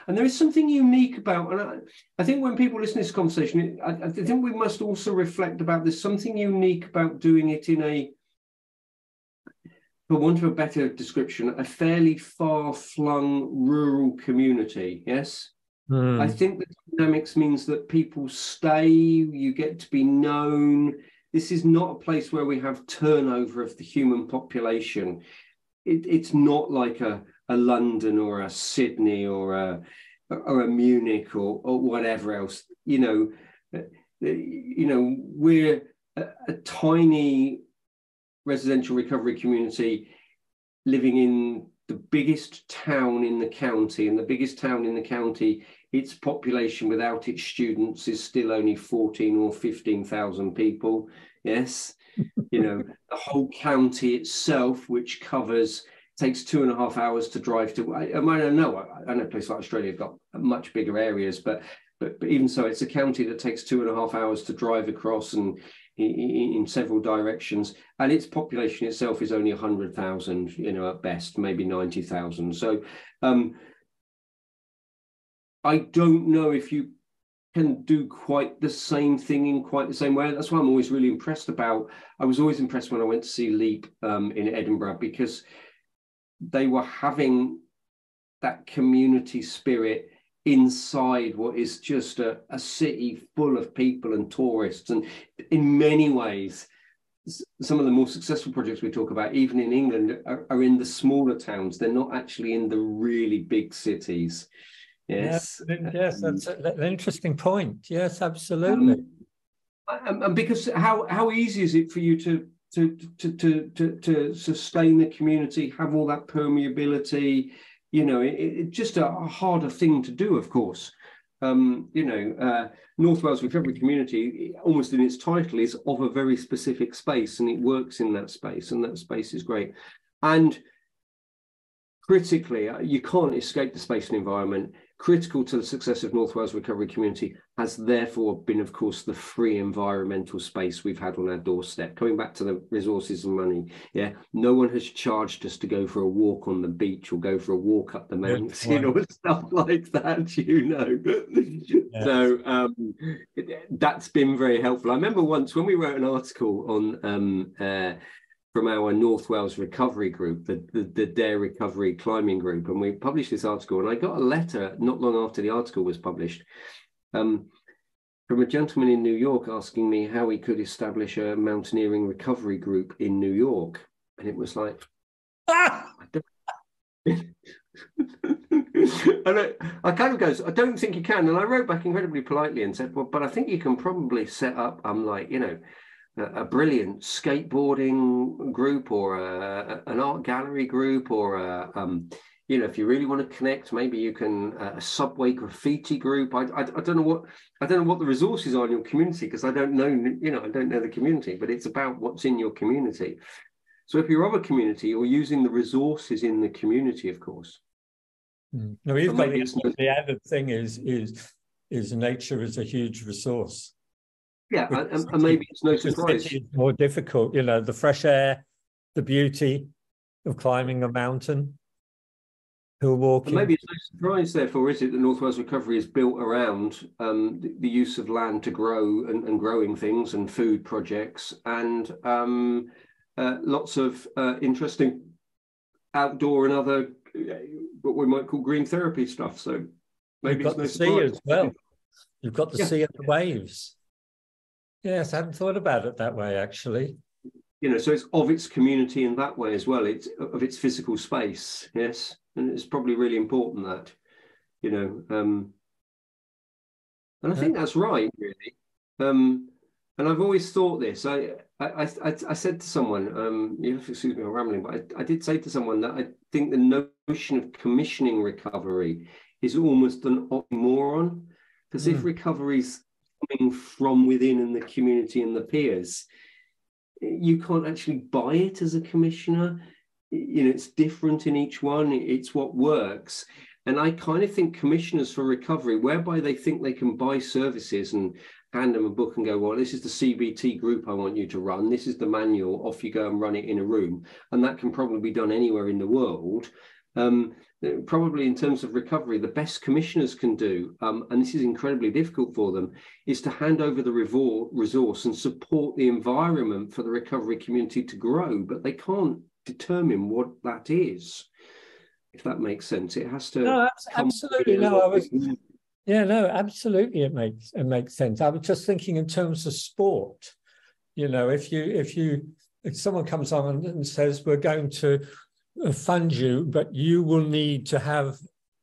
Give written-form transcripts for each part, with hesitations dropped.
And there is something unique about, and I think when people listen to this conversation, I think we must also reflect about there's something unique about doing it in a, for want of a better description, a fairly far-flung rural community, yes? I think the dynamics means that people stay, you get to be known. This is not a place where we have turnover of the human population. It's not like a London or a Sydney or a Munich or whatever else. We're a tiny residential recovery community living in the biggest town in the county, and the biggest town in the county, its population without its students is still only 14 or 15,000 people. Yes. The whole county itself, which takes 2.5 hours to drive to. I know places like Australia have got much bigger areas, but even so, it's a county that takes 2.5 hours to drive across and in several directions, and its population itself is only 100,000, at best, maybe 90,000. So I don't know if you can do quite the same thing in quite the same way. That's why I'm always really impressed about. I was always impressed when I went to see Leap in Edinburgh, because they were having that community spirit inside what is just a city full of people and tourists. And in many ways, some of the more successful projects we talk about, even in England, are in the smaller towns. They're not actually in the really big cities. Yes. Yes, that's an interesting point. Yes, absolutely. And because how easy is it for you to sustain the community, have all that permeability? It's just a harder thing to do, of course. North Wales Recovery Community, almost in its title, is of a very specific space, and it works in that space, and that space is great. And critically, you can't escape the space and environment. Critical to the success of North Wales Recovery Community has therefore been, of course, the free environmental space we've had on our doorstep. Coming back to the resources and money, no one has charged us to go for a walk on the beach or go for a walk up the mountains, stuff like that, Yes. So that's been very helpful. I remember once when we wrote an article on from our North Wales Recovery Group, the Dare Recovery Climbing Group, and we published this article, and I got a letter not long after the article was published from a gentleman in New York asking me how he could establish a mountaineering recovery group in New York. And it was like, I kind of goes, I don't think you can. And I wrote back incredibly politely and said, well, but I think you can probably set up, a brilliant skateboarding group, or an art gallery group, or if you really want to connect, maybe you can a subway graffiti group. I don't know what the resources are in your community, because I don't know the community, but it's about what's in your community. So if you're of a community, you're using the resources in the community, of course. No, we've got the added thing is nature is a huge resource. Yeah, and maybe it's no surprise. It's more difficult, the fresh air, the beauty of climbing a mountain, hill walking. And maybe it's no surprise, therefore, is it, that North Wales Recovery is built around the use of land to grow and growing things and food projects, and lots of interesting outdoor and other what we might call green therapy stuff. So maybe you've got it's the no sea surprise. as well. You've got the sea and the waves. Yes, I hadn't thought about it that way, actually. So it's of its community in that way as well. It's of its physical space, yes, and it's probably really important that, and I think that's right, really. And I've always thought this. I said to someone, excuse me, I'm rambling, but I did say to someone that I think the notion of commissioning recovery is almost an oxymoron, because if recovery's coming from within and the community and the peers, you can't actually buy it as a commissioner. It's different in each one. It's what works. And I kind of think commissioners for recovery, whereby they think they can buy services and hand them a book and go, well, this is the CBT group I want you to run. This is the manual. Off you go and run it in a room. And that can probably be done anywhere in the world. probably in terms of recovery, the best commissioners can do, and this is incredibly difficult for them, is to hand over the resource and support the environment for the recovery community to grow, but they can't determine what that is, if that makes sense. It has to. No, absolutely. No, no, absolutely. It makes sense. I was just thinking in terms of sport. You know, if someone comes on and says, we're going to fund you, but you will need to have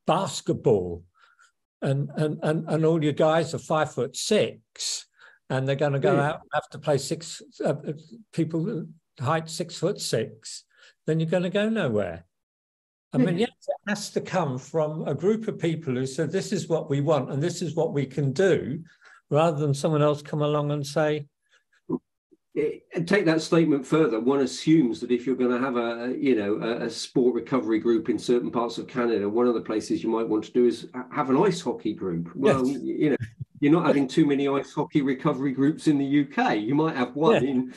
basketball, and all your guys are 5'6", and they're going to go out and have to play people height 6'6", then you're going to go nowhere. I mean, yes, it has to come from a group of people who said, this is what we want and this is what we can do, rather than someone else come along and say. Take that statement further. One assumes that if you're going to have a sport recovery group in certain parts of Canada, one of the places you might want to do is have an ice hockey group. Well, yes. You're not having too many ice hockey recovery groups in the UK. You might have one in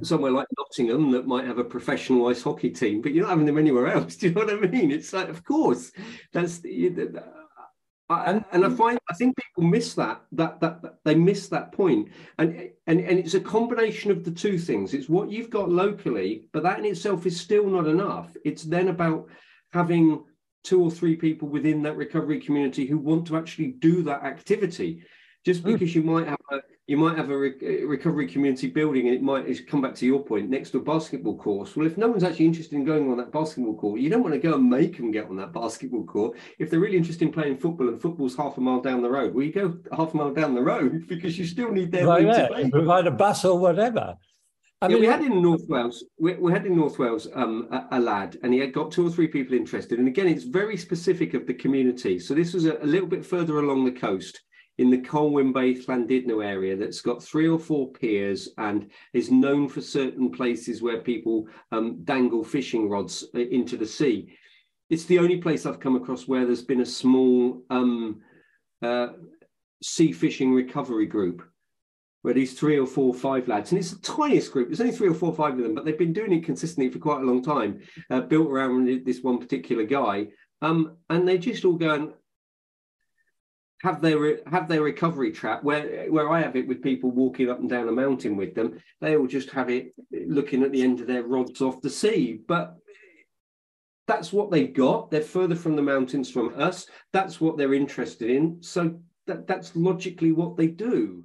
somewhere like Nottingham that might have a professional ice hockey team, but you're not having them anywhere else. Do you know what I mean? It's like, of course, that's I think people miss that they miss that point, and it's a combination of the two things. It's what you've got locally, but that in itself is still not enough. It's then about having 2 or 3 people within that recovery community who want to actually do that activity. Just because you might have a recovery community building, and it might come back to your point, next to a basketball course. Well, if no one's actually interested in going on that basketball court, you don't want to go and make them get on that basketball court. If they're really interested in playing football and football's half a mile down the road, well, you go half a mile down the road because you still need their way to play. Provide a bus or whatever. We had in North Wales, a lad, and he had got 2 or 3 people interested. And again, it's very specific of the community. So this was a little bit further along the coast, in the Colwyn Bay, Llandudno area, that's got 3 or 4 piers and is known for certain places where people dangle fishing rods into the sea. It's the only place I've come across where there's been a small sea fishing recovery group, where these 3 or 4 or 5 lads, and it's the tiniest group, there's only 3 or 4 or 5 of them, but they've been doing it consistently for quite a long time, built around this one particular guy, and they just all go and have their recovery trap, where I have it with people walking up and down a mountain with them. They all just have it looking at the end of their rods off the sea. But that's what they've got. They're further from the mountains from us. That's what they're interested in. So that's logically what they do.